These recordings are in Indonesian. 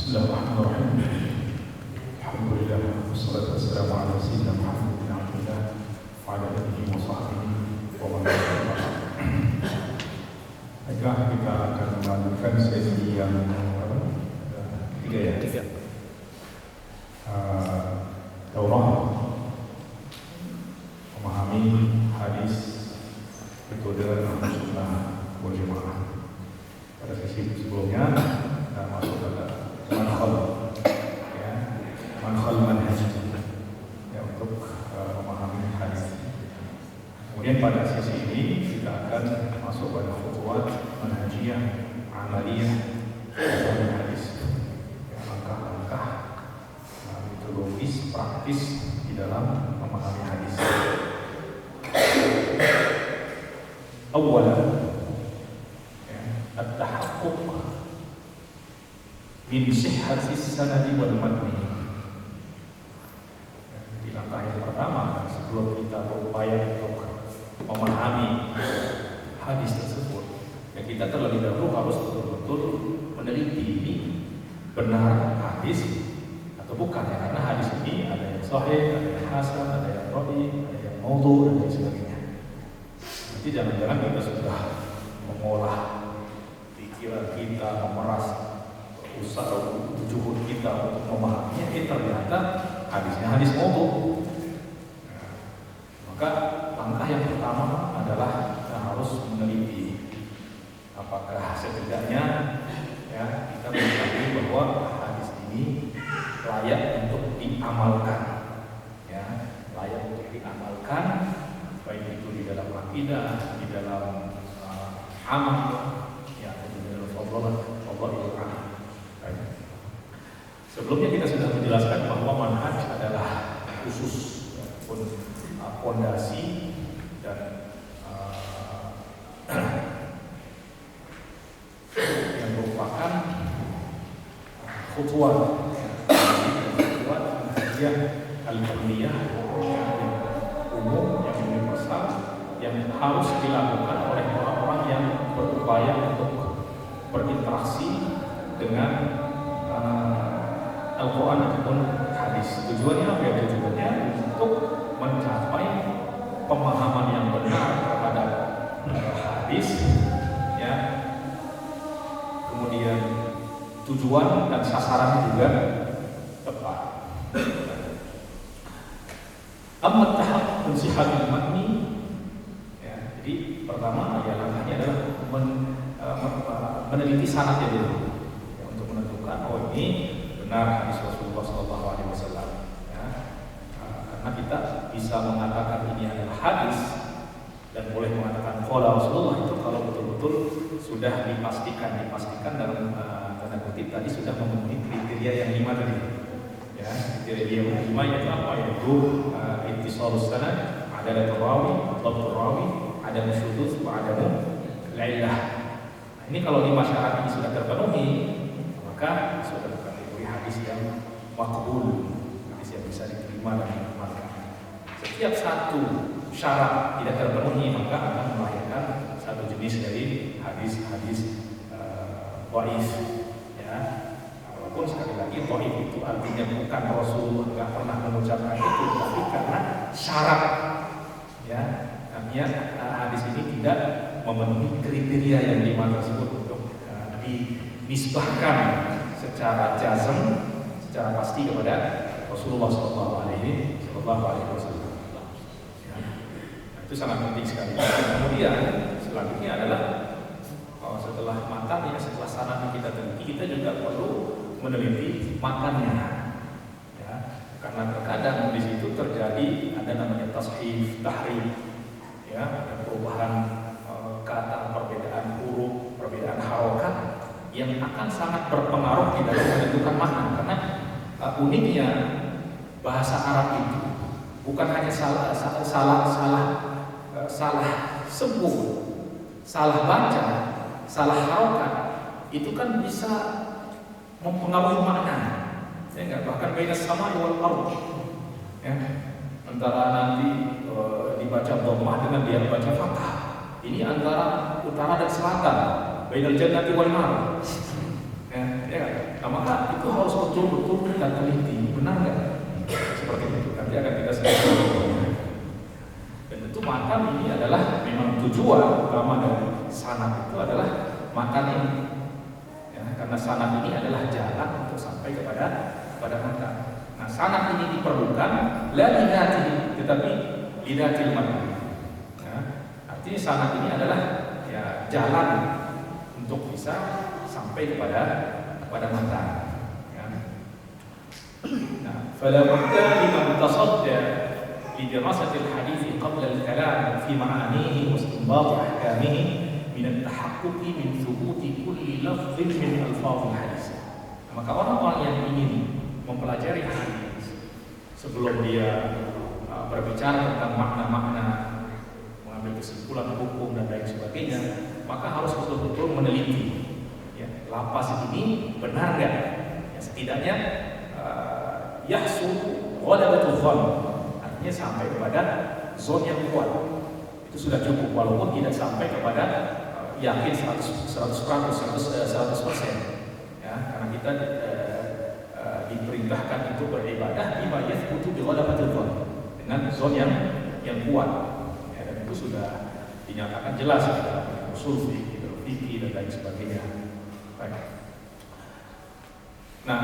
Bismillahirrahmanirrahim. Alhamdulillah, wassalatu wassalamu ala sayyidina Muhammad bin Abdullah wa ala alihi wa sahbihi wa man walah. Baiklah, kita akan melanjutkan sesi yang ketiga. Daurah memahami hadis metode Ahlussunnah wal Jamaah. Pada sesi sebelumnya kita masuk pada manhaj manhaj ya, untuk memahami hadis. Kemudian pada sesi ini kita akan masuk pada khutuwat manhajiyah amaliyah dalam hadis, ya, langkah-langkah metodologis praktis di dalam memahami hadis. Awalan, at-tahaqquq min sihhatis sanadi wal matni. Di langkah yang pertama, sebelum kita berupaya untuk memahami hadis tersebut, ya kita terlebih dahulu harus betul-betul meneliti ini benar hadis atau bukan, ya, karena hadis ini ada yang sahih, ada yang hasan, ada yang dhaif, ada yang maudhu, dan lain sebagainya. Nanti jangan-jangan kita sudah mengolah pikiran kita, memeras usaha juhud kita untuk memahaminya, ternyata hadisnya hadis maudhu. Maka langkah yang pertama adalah kita harus meneliti apakah setidaknya, ya, kita mengetahui bahwa hadis ini layak untuk diamalkan, ya, layak untuk diamalkan, baik itu di dalam akidah, di dalam amal, ya, di dalam fadhailul amal. Sebelumnya kita sudah menjelaskan bahwa manhaj adalah khusus fondasi dan yang merupakan khutuwat manhajiyah al-ilmiyah yang umum, yang universal, yang harus dilakukan oleh orang-orang yang berupaya untuk berinteraksi dengan Al-Quran ataupun hadis. Tujuannya apa ya? Tujuannya untuk mencapai pemahaman yang benar terhadap hadis, ya. Kemudian tujuan dan sasaran juga tepat. Amma tahaqquq min sihhatil matni, ya. Jadi pertama ya, langkahnya adalah meneliti sanadnya dulu, ya, untuk menentukan oh ini benar hadis Rasulullah SAW, ya. Karena kita bisa mengatakan ini adalah hadis dan boleh mengatakan qala Rasulullah itu kalau betul-betul sudah dipastikan dalam tanda kutip tadi sudah memenuhi kriteria yang 5 tadi, ya. Kriteria yang 5 yaitu apa? Yaitu ittisalus sanad, adalah rawi, dhabtur rawi, ada syudzuz, ada illah. Nah, ini kalau 5 syarat ini sudah terpenuhi, maka sudah hadis yang maqbul, hadis yang bisa diterima dan diamalkan. Setiap satu syarat tidak terpenuhi, maka akan melahirkan satu jenis dari hadis-hadis dhaif, ya. Walaupun sekali lagi dhaif itu artinya bukan Rasulullah nggak pernah mengucapkan itu, tapi karena syarat, ya, artinya hadis ini tidak memenuhi kriteria yang 5 tersebut untuk dinisbahkan secara jazm, secara pasti kepada Rasulullah SAW. Ya. Nah, itu sangat penting sekali. Kemudian selanjutnya adalah setelah matanya, setelah sanadnya kita teliti, kita juga perlu meneliti matannya, ya. Karena terkadang di situ terjadi ada namanya tashif, tahrif, ya, perubahan kata, perbedaan huruf, perbedaan harokat yang akan sangat berpengaruh di dalam menentukan makna. Karena uniknya bahasa Arab itu bukan hanya salah sebut, salah baca, salah harokat, itu kan bisa mempengaruhi makna, ya enggak? Bahkan beda sama wal ardh, ya, antara nanti dibaca dhammah dengan dia baca fathah, ini antara utara dan selatan, bainal jannati wal nar. Ya, Nah, maka itu harus betul-betul kita teliti, benar nggak? Seperti itu. Nanti akan kita sebutkan. Dan tentu matan ini adalah memang tujuan utama dari sanad itu adalah matan ini. Ya, karena sanad ini adalah jalan untuk sampai kepada matan. Nah, sanad ini diperlukan la lidati, tetapi lidatil matan. Ya, artinya sanad ini adalah ya jalan untuk bisa sampai kepada matan. Ya. Nah, fala budda liman tasadda li dirasati al-hadits qabla al-kalam fi ma'anihi wa istinbat ahkamihi min at-tahaqquq min thubuti kulli lafdhin min alfaz al-hadits. Maka orang-orang yang ingin mempelajari hadis sebelum dia berbicara tentang makna-makna, mengambil kesimpulan hukum dan lain sebagainya, maka harus betul-betul meneliti. Ya, lafaz ini benar nggak? Ya, setidaknya yahsul ghalabatul dhann, artinya sampai kepada zon yang kuat. Itu sudah cukup, walaupun tidak sampai kepada yakin 100%. Ya, karena kita diperintahkan untuk beribadah bima yathbutu bi ghalabatil dhann, dengan zon yang kuat. Ya, dan itu sudah dinyatakan jelas dalam usul fikih dan lain sebagainya. Baik. Nah,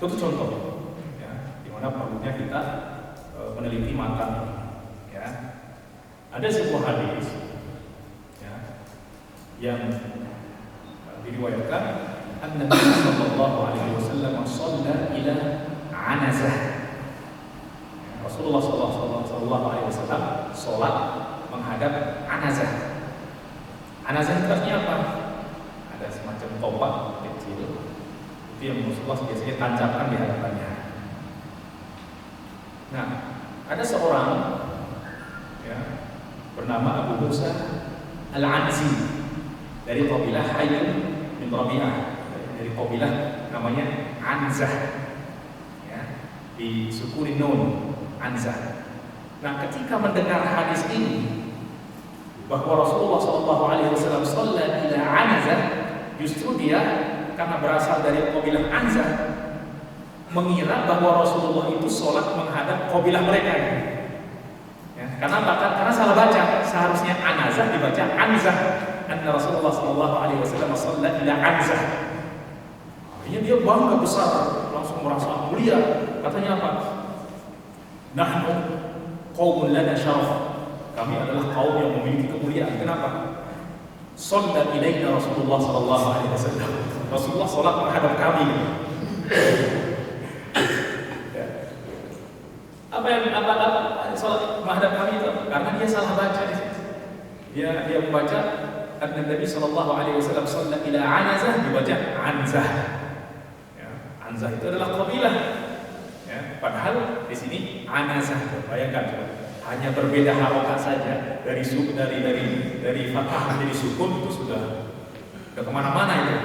suatu contoh ya, di mana perlunya kita meneliti matan. Ya, ada sebuah hadis ya, yang diriwayatkan Nabi sallallahu alaihi wasallam shalla ila Anazah. Rasulullah sallallahu alaihi wasallam salat menghadap Anazah. Anazah itu artinya apa? Ada semacam tombak kecil itu yang Rasulullah biasanya tancapkan di hadapannya. Nah, ada seorang ya, bernama Abu Musa Al-Anzi dari kabilah Hayy bin Rabi'ah, dari kabilah namanya Anzah ya, di sukuni nun Anzah. Nah, ketika mendengar hadis ini bahwa Rasulullah SAW shalla ila Anzah, justru dia karena berasal dari kabilah Anzah mengira bahwa Rasulullah itu sholat menghadap kabilah mereka. Ya, karena salah baca, seharusnya Anzah dibaca Anzah. Anna Rasulullah SAW shalla ila Anzah. Akhirnya dia bangga besar, langsung merasa mulia. Katanya apa? Nahnu qaumun lana syaraf. Kami adalah kaum yang memiliki kemuliaan. Kenapa? Shalla ilaina Rasulullah sallallahu alaihi wasallam. Rasulullah salat menghadap kami. Ya. Apa salat menghadap kami itu? Karena dia salah baca di situ. Dia membaca Nabi sallallahu alaihi wasallam shalla ila Anazah, dibaca Anzah. Ya, Anzah itu adalah kabilah. Ya, padahal di sini Anazah. Bayangkan coba. Hanya berbeda harokat saja dari fathah menjadi sukun itu sudah kemana-mana itu,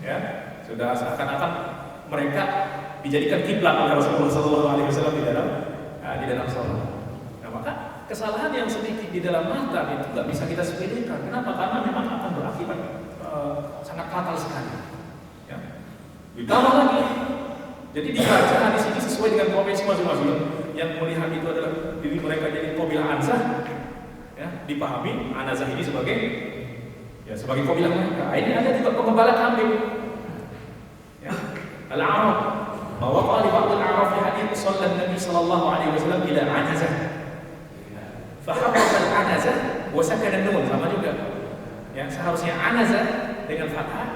ya sudah seakan-akan mereka dijadikan kiblat oleh Rasulullah SAW di dalam sholat. Nah, maka kesalahan yang sedikit di dalam matan itu nggak bisa kita sepelekan. Kenapa? Karena memang akan berakibat sangat fatal sekali. Ya. Ditambah lagi, jadi dibaca hadis ini sesuai dengan profesi masing-masing. Yang melihat itu adalah diri mereka jadi kabilah Anzah, ya, dipahami Anazah ini sebagai kabilah mereka. Ini ada juga pengembala kambing. Ya, Al-Arab, bahwa qali ba'd al-Arab fi hadits shalla Nabi sallallahu alaihi wasallam ila Anazah. Fa harfa al-Anazah wa sakana an-nun, sama juga. Ya, seharusnya Anazah dengan fathah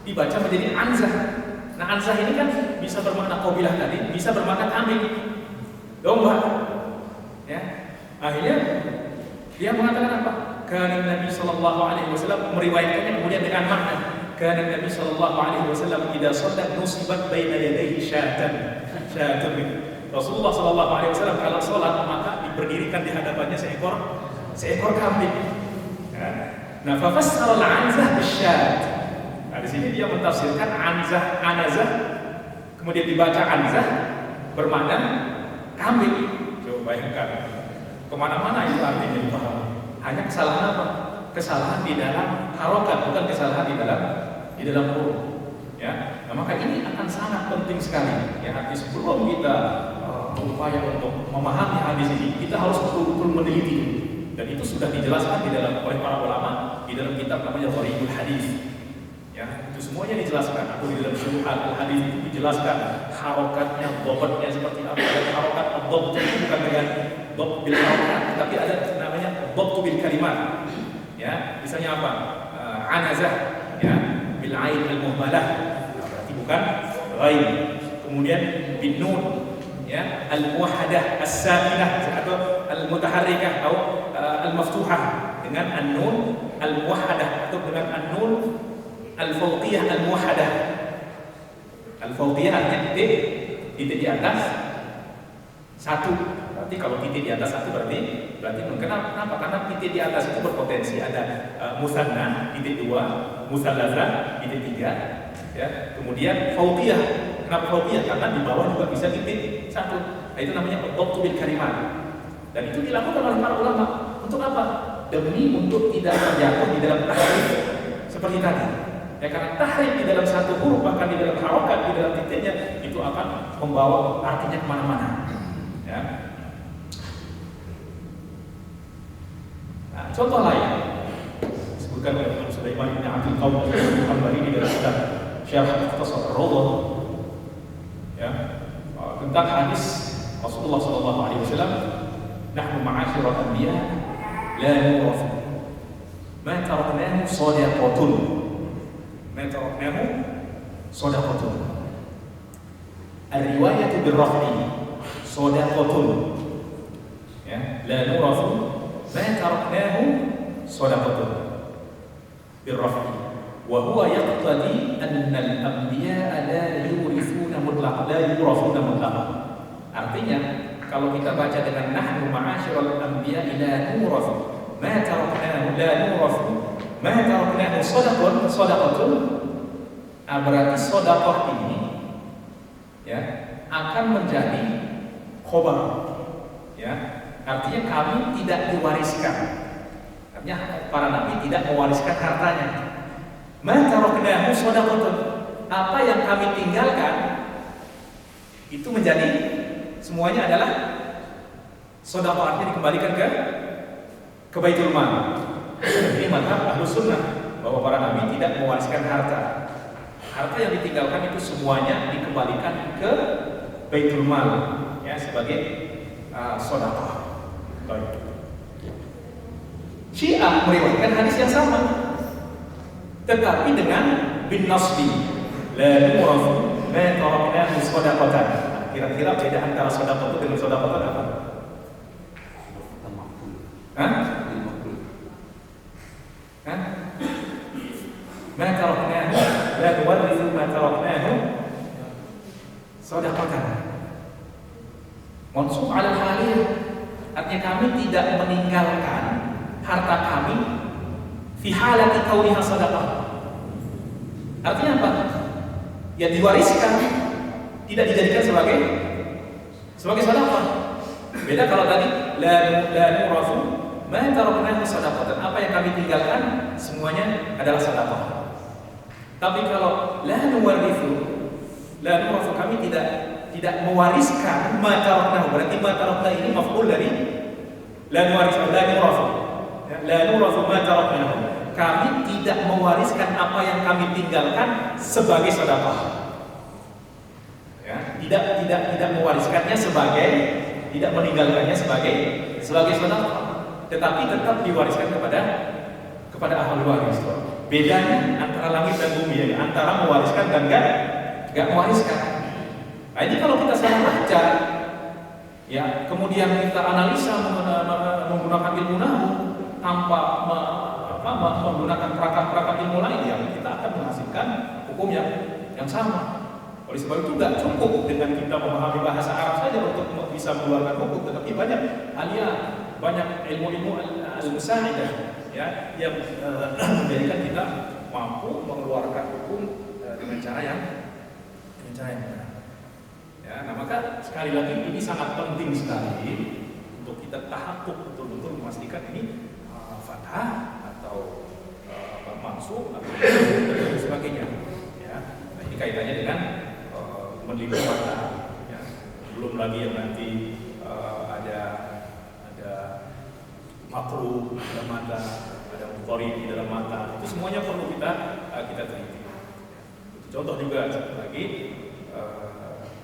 dibaca menjadi Anzah. Nah, Anzah ini kan bisa bermakna kabilah tadi, bisa bermakna kambing. Domba, ya. Akhirnya dia mengatakan apa? Karena Nabi Sallallahu Alaihi Wasallam meriwayatkannya kemudian dengan makna. Karena Nabi Sallallahu Alaihi Wasallam tidak sholat nusibat baina yadayhi syatan. Rasulullah Sallallahu Alaihi Wasallam kalau sholat maka diberdirikan di hadapannya seekor kambing. Ya. Nah, fafassara al-anzah bisyat. Nah, di sini dia mentafsirkan anazah, kemudian dibaca anzah bermakna kambing. Coba bayangkan kemana-mana itu artinya dipahami. Hanya kesalahan apa? Kesalahan di dalam harokat, bukan kesalahan di dalam huruf. Ya. Nah, Nah, maka ini akan sangat penting sekali. Ya, arti sebelum kita berupaya untuk memahami hadis ini, kita harus betul-betul meneliti. Dan itu sudah dijelaskan oleh para ulama di dalam kitab namanya Gharibul Hadis. Ya, itu semuanya dijelaskan. Atau di dalam Syuruh Al-Hadis itu dijelaskan harokatnya, dhabtnya seperti apa. Dan harokat dhabt itu bukan dengan dhabt bil harokat, tapi ada namanya dhabt bil kalimat. Ya, misalnya apa? Anazah, ya, bil ain al-muhmalah. Berarti bukan ghaib. Kemudian bin nun, ya, al-muwahhadah as-sakinah atau al-mutaharrikah atau al-maftuhah dengan an-nun al-muwahhadah atau dengan an-nun al-fawqiyah al-muwahhadah. Al-fawqiyah artinya titik di atas satu. Berarti kalau titik di atas satu berarti kenapa? Karena titik di atas itu berpotensi ada musanna titik 2, musallasah titik 3, ya. Kemudian fawqiyah. Kenapa fawqiyah? Karena di bawah juga bisa titik 1. Nah, itu namanya dhabtu bil kalimat. Dan itu dilakukan oleh para ulama untuk apa? Demi untuk tidak terjatuh di dalam tahrif seperti tadi. Ya, karena tahrif di dalam satu huruf bahkan di dalam harokat, di dalam titiknya itu akan membawa artinya kemana-mana. Ya. Nah, contoh lain disebutkan oleh Imam Sulaiman bin Abdul Qawi Al-Hambali di dalam kitab Syarh Mukhtasar Ar-Rawdah, ya, tentang hadis Rasulullah SAW, nahnu ma'asyiral anbiya la nurathu ma taraknahu shadaqatun, ma taraknahu shadaqatun. Ar-riwayatu bir-raf'i shadaqatun, ya, la nurathu ma taraknahu shadaqatun bir-raf'i wa huwa yaqtadi anna al-anbiya la yurithuna mutlaqan, la yurathuna mutlaqan. Artinya kalau kita baca dengan nahnu ma'asyiral anbiya la nurathu ma taraknahu la nurathu ma taraknahu shadaqatun, berarti shadaqah ini, ya, akan menjadi khobar, ya. Artinya kami tidak diwariskan. Artinya para nabi tidak mewariskan hartanya. Ma taraknahu shadaqatun, apa yang kami tinggalkan itu menjadi semuanya adalah shadaqah, artinya dikembalikan ke Baitul Mal. Ini mazhab Ahlus Sunnah bahwa para nabi tidak mewariskan harta. Harta yang ditinggalkan itu semuanya dikembalikan ke Baitul Mal, ya, sebagai shadaqah. Baik. Syiah meriwayatkan hadis yang sama, tetapi dengan bin nasbi la nurathu ma taraknahu shadaqatan. Kira-kira beda antara shadaqah itu dengan shadaqatan apa? Hah? Hah? Ma taraknahu la nurathu ma taraknahu shadaqatan. Mansub ala haliyah, artinya kami tidak meninggalkan harta kami fi halati kauniha shadaqah. Artinya apa? Ya diwariskan, tidak dijadikan sebagai sedekah. Beda kalau tadi la nurathu ma taraknahu shadaqatan, apa yang kami tinggalkan semuanya adalah sedekah. Tapi kalau la nuwarithu, la nurathu, kami tidak mewariskan ma taraknahu, berarti ma tarakna ini maf'ul dari la nuwarithu, la nurathu. La nurathu ma taraknahu, kami tidak mewariskan apa yang kami tinggalkan sebagai sedekah. Ya, tidak mewariskannya tidak meninggalkannya sebagai sedekah, tetapi tetap diwariskan kepada ahli waris. Bedanya antara langit dan bumi, ya, antara mewariskan dan enggak mewariskan. Nah, ini kalau kita salah baca, ya, kemudian kita analisa menggunakan ilmu nahwu tanpa menggunakan perangkat ilmu lain, ya, kita akan menghasilkan hukum yang sama. Oleh sebab itu tidak cukup dengan kita memahami bahasa Arab saja untuk bisa mengeluarkan hukum, tetapi banyak aliyah, banyak ilmu-ilmu al-musa'idah, ya, yang menjadikan kita mampu mengeluarkan hukum dengan cara yang benar. Ya, nah, maka sekali lagi ini sangat penting sekali untuk kita tahakkuk betul-betul memastikan ini fathah atau mansub atau sebagainya, ya. Nah, Ini kaitannya dengan melindungi mata. Ya. Belum lagi yang nanti ada makruh di dalam mata, ada mudhari di dalam mata. Itu semuanya perlu kita teliti. Contoh juga satu lagi,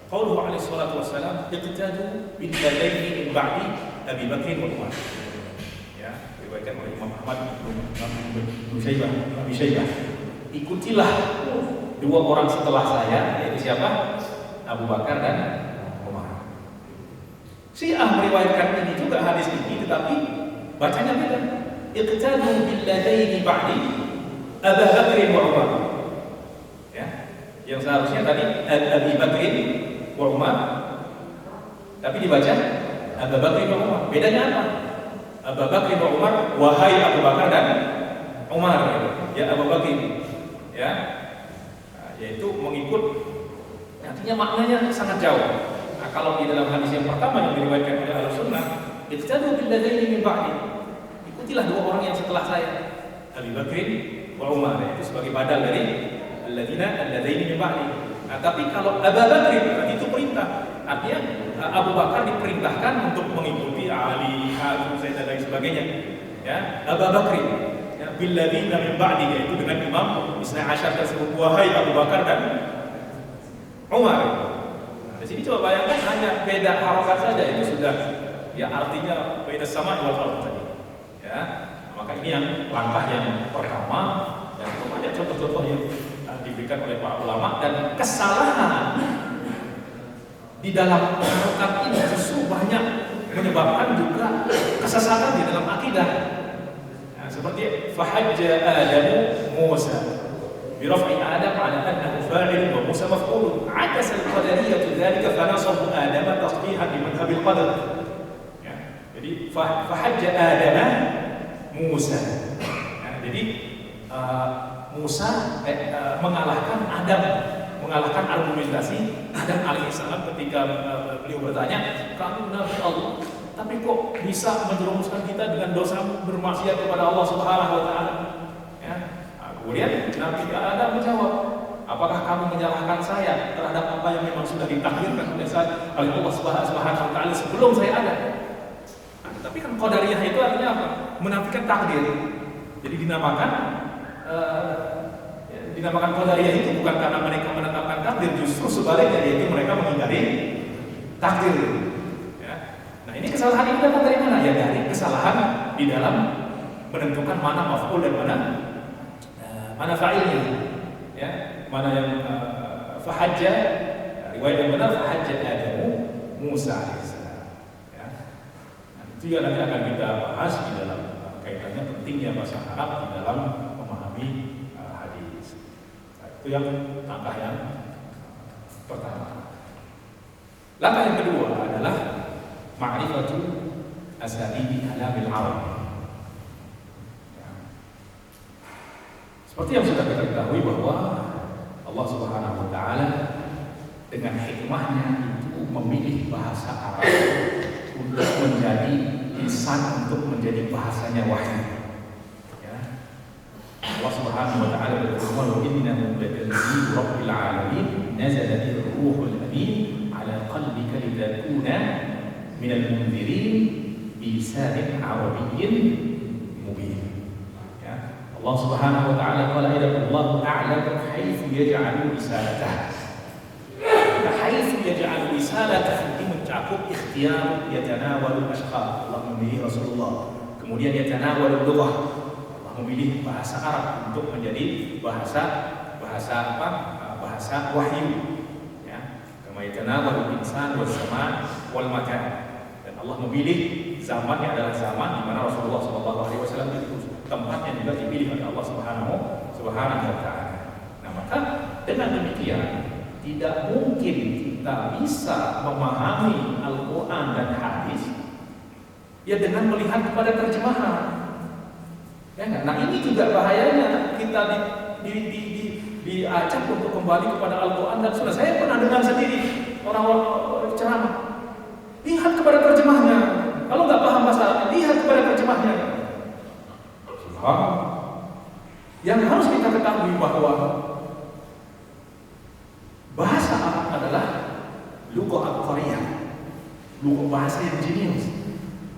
qauluhu alaihi salatu wassalam, iqtadu bil ladaini min ba'di Abi Bakr wa Umar. Ya, diriwayatkan oleh Imam Ahmad bin Syaibah. Ikutilah dua orang setelah saya, yaitu siapa? Abu Bakar dan Umar. Syiah meriwayatkan ini juga hadis ini, tetapi bacanya beda. Iqtadu bil ladaini ba'di Abu Bakr wa Umar. Yang seharusnya tadi Abi Bakr wa Umar, tapi dibaca Abu Bakr wa Umar. Bedanya apa? Abu Bakr wa Umar, wahai Abu Bakar dan Umar. Ya Abu Bakr, ya, yaitu mengikut. Artinya maknanya sangat jauh. Nah, kalau di dalam hadis yang pertama yang diriwayatkan oleh Ahlussunnah, iqtadu bil ladaini min ba'di. Ikutilah dua orang yang setelah saya, Abi Bakr wa Umar. Itu sebagai badal dari alladzina min ba'di. Nah, tapi kalau Abu Bakr itu perintah. Artinya Abu Bakar diperintahkan untuk mengikuti Ali, Zaid dan lain sebagainya. Ya, Abu Bakr ya, bil ladzina min ba'di, yaitu dengan Imam Isna Asyar tersebut, wahai Abu Bakar dan Umar. Nah, di sini coba bayangkan hanya beda harokat saja itu sudah ya artinya beda sama wal ardh tadi. Ya, maka ini yang langkah yang pertama dan banyak contoh-contoh yang diberikan oleh para ulama, dan kesalahan di dalam harokat ini justru banyak menyebabkan juga kesesatan di dalam akidah. Nah, seperti fahajja Adamu Musa biraf'i Adam ala annahu fa'il wa Musa maf'ul. Akas al-qadariyah dzalika fanasabu Adam tasbihan bi madhhabil qadar. Ya, jadi fahajja Adam Musa. Nah, jadi Musa mengalahkan Adam, mengalahkan argumentasi Adam alaihissalam ketika beliau bertanya, kamu Nabi Allah, tapi kok bisa menjerumuskan kita dengan dosa bermaksiat kepada Allah Subhanahu wa Ta'ala? Ya. Kemudian Nabi Adam menjawab, apakah kamu menyalahkan saya terhadap apa yang memang sudah ditakdirkan oleh Allah Subhanahu wa Ta'ala sebelum saya ada? Nah, tapi kan qadariyah itu artinya apa? Menafikan takdir. Jadi dinamakan qadariyah itu bukan karena mereka menetapkan takdir, justru sebaliknya, yaitu mereka mengingkari takdir. Ya. Nah, ini kesalahan ini datang dari mana? Ya dari kesalahan di dalam menentukan mana maf'ul dan mana fa'ilnya. Ya, mana yang fahajja, riwayat yang benar fahajja Adamu Musa alaihissalam. Ya. Nah, itu yang nanti akan kita bahas di dalam kaitannya pentingnya bahasa Arab di dalam memahami hadis. Nah, itu yang langkah yang pertama. Langkah yang kedua adalah ma'rifatu asalibi kalamil Arab. Ya. Seperti yang sudah kita ketahui bahwa Allah Subhanahu wa Ta'ala dengan hikmahnya itu memilih bahasa Arab untuk menjadi lisan, untuk menjadi bahasanya wahyu. Ya. Allah Subhanahu wa Ta'ala berfirman, "Innahu latanzilu rabbil alamin, nazala bihi ruhul amin ala qalbika litakuna minal munzirin bi lisanin arabiyyin mubin." Ya. Allah Subhanahu wa Ta'ala qala Allahu a'lam haitsu yaj'alu risalatahu. Haitsu yaj'alu risalatahu ini mencakup ikhtiyar yatanawalul ashkhar. Allah memilih Rasulullah. Kemudian yatanawalul lughah. Allah memilih bahasa Arab untuk menjadi bahasa wahyu. Ya. Kama yatanawalul insan was sama wal makan. Dan Allah memilih zaman yang adalah zaman di mana Rasulullah SAW itu tempatnya juga dipilih oleh Allah Subhanahu wa Ta'ala. Nah, maka dengan demikian tidak mungkin kita bisa memahami Al-Quran dan hadis ya dengan melihat kepada terjemahan. Ya, nah ini juga bahayanya kita diajak untuk kembali kepada Al-Quran dan Sunnah. Saya pernah dengar sendiri orang-orang ceramah, lihat kepada terjemahnya. Kalau nggak paham bahasa Arab, lihat kepada terjemahnya. Yang harus kita ketahui bahwa lugha al-qariyah, lugha bahasa yang jenius.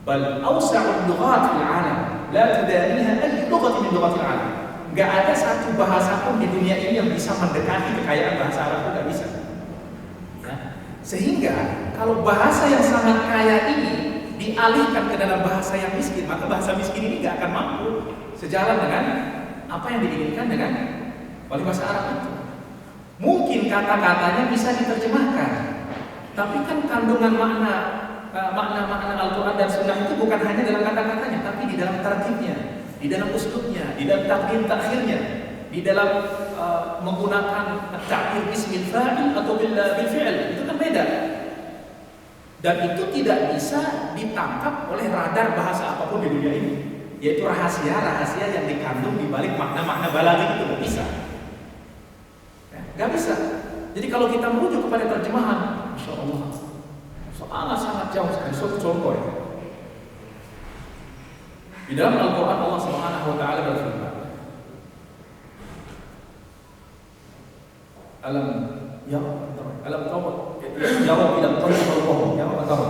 Bal awsa'ul lughat fil 'alam, la tudaniha ay lughat min lughatil 'alam. Enggak ada satu bahasa pun di dunia ini yang bisa mendekati kekayaan bahasa Arab, enggak bisa. Ya. Sehingga kalau bahasa yang sangat kaya ini dialihkan ke dalam bahasa yang miskin, maka bahasa miskin ini enggak akan mampu sejalan dengan apa yang diinginkan dengan oleh bahasa Arab itu. Mungkin kata-katanya bisa diterjemahkan, tapi kan kandungan makna-makna Al-Quran dan Sunnah itu bukan hanya dalam kata-katanya, tapi di dalam tertibnya, di dalam uslubnya, di dalam takdim takhirnya, di dalam menggunakan ta'bir bismil fa'il atau bil fi'il. Itu kan beda. Dan itu tidak bisa ditangkap oleh radar bahasa apapun di dunia ini. Yaitu rahasia-rahasia yang dikandung di balik makna-makna balaghi itu nggak bisa. Nggak bisa. Jadi kalau kita merujuk kepada terjemahan, Masya Allah, sangat jauh sekali. Suatu contoh ya. Di dalam Al-Quran Allah Subhanahu Wa Taala berfirman, alam tahu ila tayyiba Allah ya Allah tahu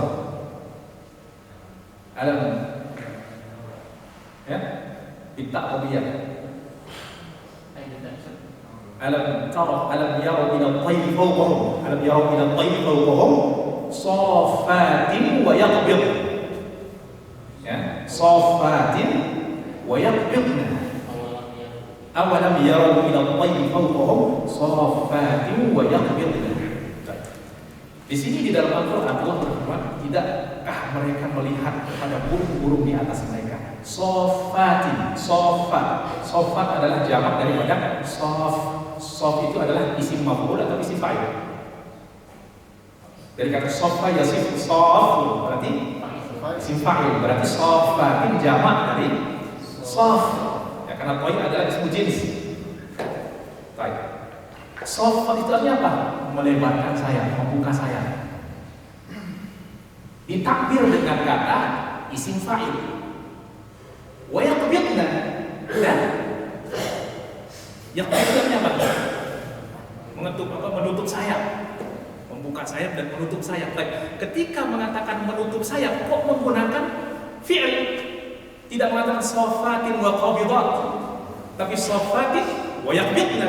alam ya bittaqiyah alam yaru ila tayyi fawqahum safatin wa yaqbid ya safatin wa yaqbidna awalam yaru ila tayyi fawqahum safatin wa yaqbidna. Di sini di dalam Al-Quran Allah berfirman, tidakkah mereka melihat kepada burung-burung di atas mereka? Safatin, sofat adalah jamak daripada sof. Sof itu adalah isim maf'ul atau isim fa'il. Dari kata sofa yasif sof berarti isim fa'il, berarti sofatin jamak dari sof. Ya, karena toy adalah isim jenis. Baik. Sofa itu artinya apa? Melebarkan sayap, membuka sayap. Ditakbir dengan kata isim fa'il. Wa yaqbidna. Dan yaqbidna apa? Menutup sayap. Membuka sayap dan menutup sayap. Baik. Ketika mengatakan menutup sayap, kok menggunakan fi'il? Tidak mengatakan safatin wa qabidat, tapi safatin wa yaqbidna.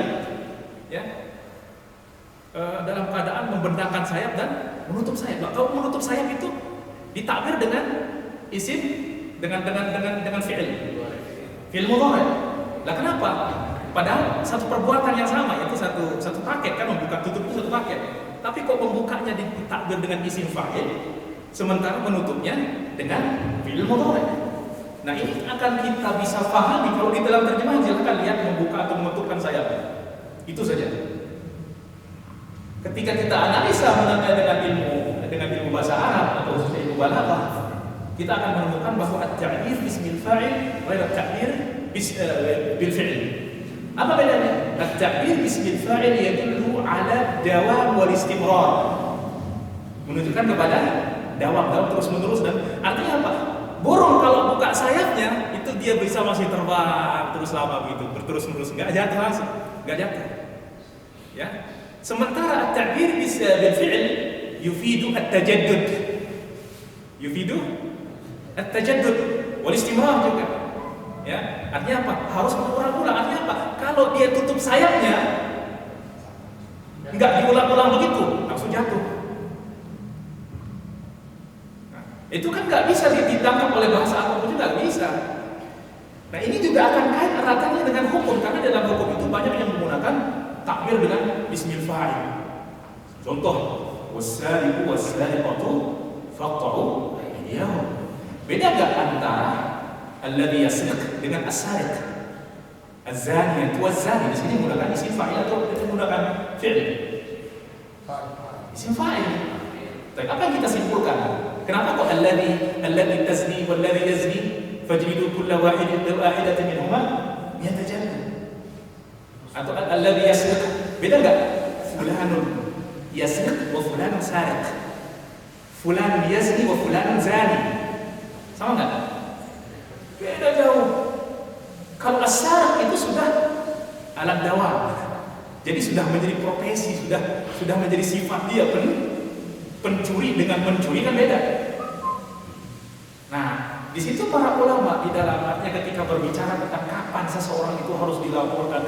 Ya. Dalam keadaan membentangkan sayap dan menutup sayap. Kalau menutup sayap itu ditakbir dengan isim dengan fi'il mudhari. Lah kenapa? Padahal satu perbuatan yang sama, yaitu satu paket kan, membuka tutup itu satu paket. Tapi kok pembukanya ditakbir dengan isim fa'il, sementara menutupnya dengan fi'il mudhari. Nah, ini akan kita bisa pahami kalau di dalam terjemahan. Silakan lihat membuka atau menutupkan sayap. Itu saja. Ketika kita analisa mengenai dengan ilmu bahasa Arab atau khususnya ilmu balaghah, kita akan menemukan bahwa at-ta'bir bismil fa'il ghairu at-ta'bir bil fi'il. Apa bedanya? At-ta'bir bismil fa'il yadullu ala dawam wal istimrar. Menunjukkan kepada dawam terus-menerus, dan artinya apa? Burung kalau buka sayapnya itu dia bisa masih terbang terus lama begitu, berterus-menerus, enggak jatuh langsung, enggak jatuh. Ya. Sementara at-ta'bir bil fi'il yufidu at-tajaddud. Yufidu at-tajaddud wal istimrar juga. Ya, artinya apa? Harus mengulang-ulang. Artinya apa? Kalau dia tutup sayapnya enggak diulang-ulang begitu, langsung jatuh. Nah, itu kan enggak bisa ditangkap oleh bahasa apapun juga, enggak bisa. Nah, ini juga akan kait eratnya dengan hukum, karena dalam hukum itu banyak yang menggunakan takbir dengan bismil fa'il. Contoh, was-sariqu was-sariqatu faqta'u aydiyahum. Beda enggak antara alladhi yasriq dengan as-sariq? Az-zani waz-zani di sini menggunakan isim fa'il atau menggunakan fi'il? Isim fa'il. Tapi apa yang kita simpulkan? Kenapa kok alladhi tazni walladhi yazni fajlidu kulla wahidatin minhuma yatajanna? Atau alladhi yasriq, beda enggak? Fulanun yasriq wa fulanun sariq. Fulanun yazni wa fulanun zani. Sama enggak? Beda jauh. Kalau as-sariq itu sudah alat dawam. Jadi sudah menjadi profesi, sudah menjadi sifat dia Pencuri dengan mencuri kan beda. Nah, di situ para ulama di dalamnya ketika berbicara tentang kapan seseorang itu harus dilaporkan,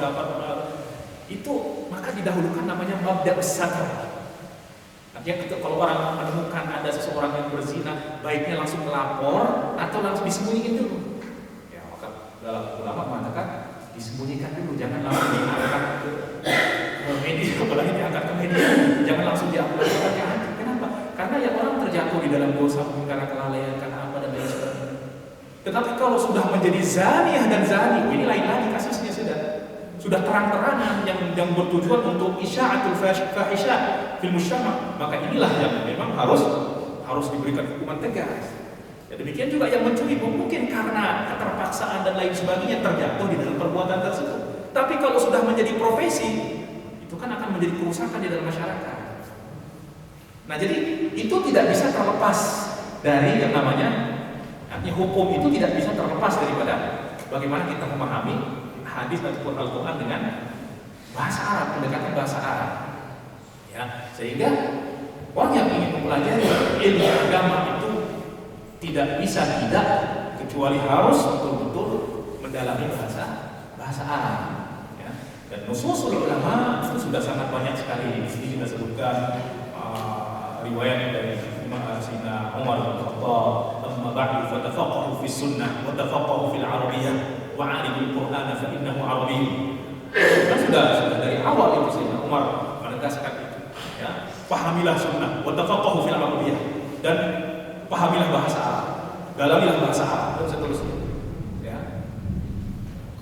itu maka didahulukan namanya mabda' as-satr. Artinya kalau orang menemukan ada seseorang yang berzina, baiknya langsung melapor atau langsung disembunyikan dulu. Ya, maka dalam ulama mengatakan disembunyikan dulu, jangan langsung diangkat ke media, apalagi diangkat ke media, jangan langsung diupload ke hati. Kenapa? Karena yang orang terjatuh di dalam dosa mungkin karena kelalaian, karena apa dan lain sebagainya. Tetapi kalau sudah menjadi zaniah dan zani, ini lain lagi kasusnya sudah terang-terangan yang bertujuan untuk isya'atul fahisyah fil mujtama', maka inilah yang memang harus diberikan hukuman tegas. Ya, demikian juga yang mencuri mungkin karena keterpaksaan dan lain sebagainya terjatuh di dalam perbuatan tersebut. Tapi kalau sudah menjadi profesi, itu kan akan menjadi kerusakan di dalam masyarakat. Nah, jadi itu tidak bisa terlepas dari yang namanya artinya hukum itu tidak bisa terlepas daripada bagaimana kita memahami hadis ataupun Al-Quran dengan bahasa Arab, pendekatan bahasa Arab. Ya, sehingga orang yang ingin mempelajari ilmu agama itu tidak bisa tidak kecuali harus betul-betul mendalami bahasa Arab. Ya. Dan nususul ulama itu sudah sangat banyak sekali. Di sini kita sebutkan riwayat dari Sayyidina Umar bin Khattab, "Amma ba'du fatafaqahu fi sunnah wa tafaqahu fil arabiyyah wa 'alimul Qur'ana fa innahu arabiy." Kan sudah dari awal itu Sayyidina Umar menegaskan itu, ya. Pahamilah sunnah wa tafaqahu fil arabiyyah, dan pahamilah bahasa Arab, dalamilah bahasa Arab dan seterusnya. Ya.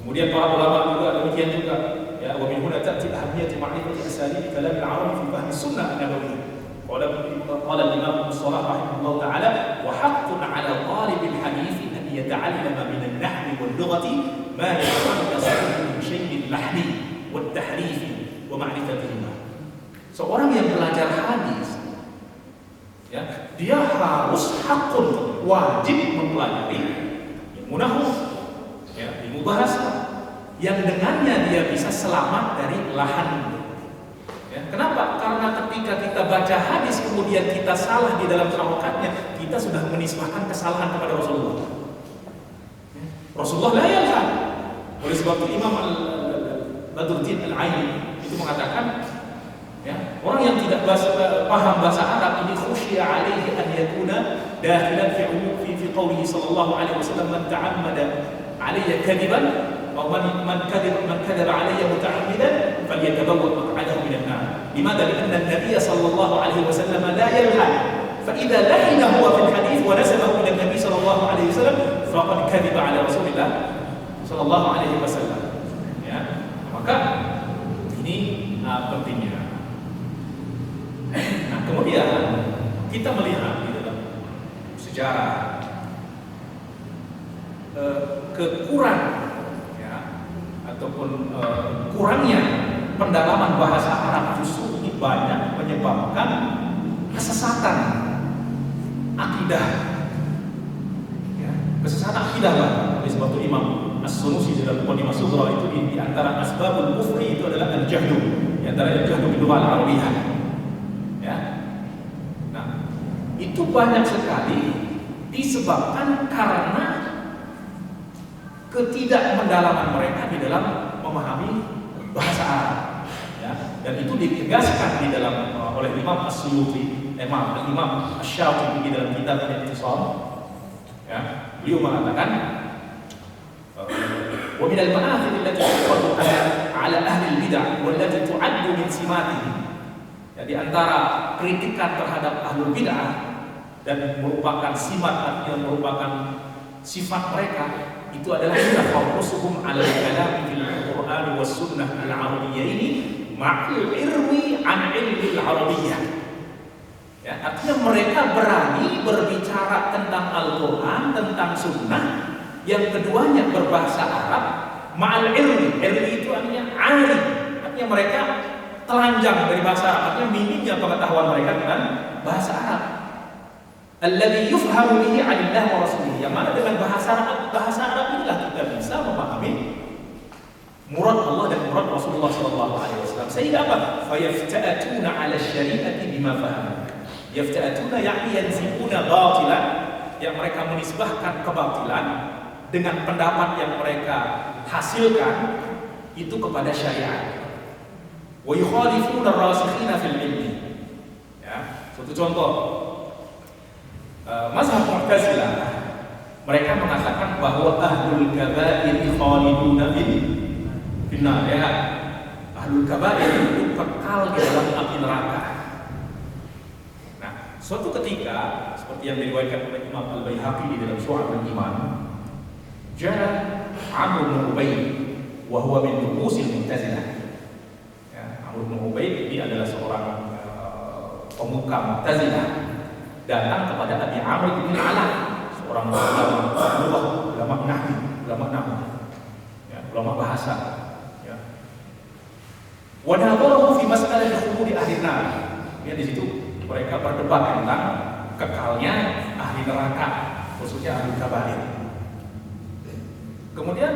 Kemudian para ulama juga demikian juga, ya, wa min huna ta'ti ahamiyatu ma'rifati asalib kalam al-Arab fi fahmi sunnah an-nabawiyyah. قال الإمام الصلاح رحمه الله تعالى وحق على طالب الحديث أن يتعلم من النحو واللغة ما يتخلص من شيء اللحن والتحريف ومعرفتهما. Seorang yang belajar hadis, ya, dia harus hakun, wajib mempelajari ilmu nahwu, ya, ilmu bahasa yang dengannya dia bisa selamat dari lahan. Ya, kenapa? Karena ketika kita baca hadis kemudian kita salah di dalam harokatnya, kita sudah menisbahkan kesalahan kepada Rasulullah. Ya, Rasulullah la yalhan. Oleh sebab itu Imam Badruddin Al-Aini itu mengatakan, ya, orang yang tidak paham bahasa Arab ini khusya alaihi an yakuna dakhilan fi qawlihi sallallahu alaihi wasallam man ta'ammada alayya kadiban أو من كذب علي متعمدا فليتبوأ مقعده من النار. لماذا؟ لأن النبي صلى الله عليه وسلم لا يلهن، فإذا لحن هو في الحديث ونسبه إلى النبي صلى الله عليه وسلم فقد كذب على رسول الله صلى الله عليه وسلم. Ya, maka ini pentingnya. Nah, kemudian kita melihat di dalam sejarah kekurangan ataupun kurangnya pendalaman bahasa Arab justru ini banyak menyebabkan kesesatan akidah, ya, kesesatan akidah lah. Oleh sebab itu Imam As-Sunusi dalam Muqaddimah Sughra itu di antara asbabul kufri itu adalah al-jahlu, di antara al-jahlu bil lughah al-arabiyyah. Ya. Nah, itu banyak sekali disebabkan karena ketidakmendalaman mereka di dalam memahami bahasa Arab, ya. Dan itu ditegaskan di dalam oleh Imam As-Suyuti, Imam Asy-Syafi'i di dalam kitab Al-Ittisam, ya. Beliau mengatakan wa min al-ma'athir allati tuqadu ala ahli al-bid'ah wallati tu'addu min simatihim. Ya, di antara kritikan terhadap ahlul bid'ah dan merupakan simat, yang merupakan sifat mereka, itu adalah fokusuhum ala kalam fil Qur'an was sunnah al-arabiyyaini ma'al irwi an ilmi al-arabiyyah. Ya, artinya mereka berani berbicara tentang Al-Qur'an, tentang sunnah yang keduanya berbahasa Arab, ma'al irwi. Irwi itu artinya arif. Artinya mereka telanjang dari bahasa Arab, artinya minimnya pengetahuan mereka dengan bahasa Arab. Alladhi yufhamu bihi 'anillah wa rasulih, yang mana dengan bahasa Arab inilah kita bisa memahami murad Allah dan murad Rasulullah sallallahu alaihi wasallam. Sehingga apa? Fayafta'atuna 'ala syari'ati bima fahamu. Yafta'atuna ya'ni yanzibuna batilan, yang mereka menisbahkan kebatilan dengan pendapat yang mereka hasilkan itu kepada syariat. Wa yukhalifuna ar-rasikhina fil ilmi. Ya, satu contoh. Mazhab Mu'tazilah, mereka mengatakan bahwa ahlul kaba'ir khaliduna fil nar, ya. Ahlul kaba'ir itu kekal di dalam api neraka. Nah, suatu ketika seperti yang diriwayatkan oleh Imam Al-Baihaqi di dalam Syu'abul Iman, ja'a Amr bin Ubayd wa huwa min ru'usil Mu'tazilah. Ya, Amr bin Ubayd ini adalah seorang pemuka Mu'tazilah, datang kepada Abi Amr bin Ala, seorang ulama nahwu, ya, ulama bahasa. Ya. Wa nadharahu fi mas'alah khuludi ahli nar. Ya, di situ mereka berdebat tentang kekalnya ahli neraka, khususnya ahli kabair. Kemudian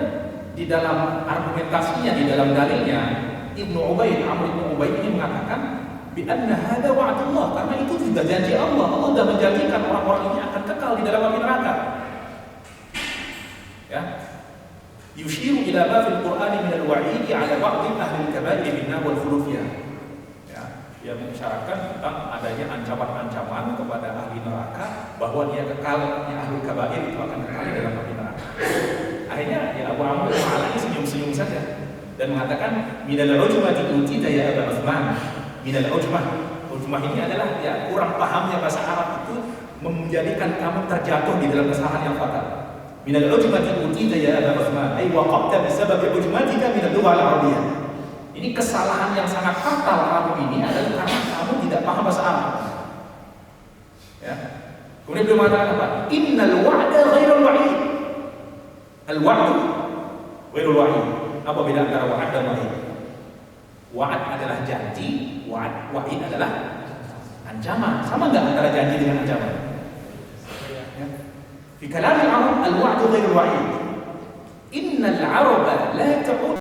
di dalam argumentasinya, di dalam dalilnya, Amr bin Ubayd ini mengatakan bi anna hada wa'dullah, karena itu sudah janji Allah. Allah sudah menjanjikan orang-orang ini akan kekal di dalam api neraka. Ya. Yushiru ila ma fil Qur'ani min al-wa'id 'ala ba'd ahli al-kaba'ir bin nar wal khulud fiha. Ya, yang mengisyaratkan tentang adanya ancaman-ancaman kepada ahli neraka bahwa dia kekal, ahli kaba'ir itu akan kekal di dalam api neraka. Akhirnya ya Abu Amr ini senyum-senyum saja dan mengatakan minal ujmati utita ya Abu Utsman. Minal ujmah. Ujmah ini adalah ya kurang pahamnya bahasa Arab itu menjadikan kamu terjatuh di dalam kesalahan yang fatal. Minal ujmati utita ya Abu Utsman, ay waqafta bisabab ujmatika min al-lugha al-arabiyyah. Ini kesalahan yang sangat fatal kamu ini adalah karena kamu tidak paham bahasa Arab. Ya. Kemudian beliau mengatakan apa? Innal wa'da ghairul wa'id. Al-wa'du ghairul wa'id. Apa beda antara wa'ad dan wa'id? Wa'ad adalah janji, wa'id adalah ancaman. Sama enggak antara janji dengan ancaman? Ya. Fi kalam al-Arab al-wa'du ghairul wa'id. Innal 'araba la ta'ud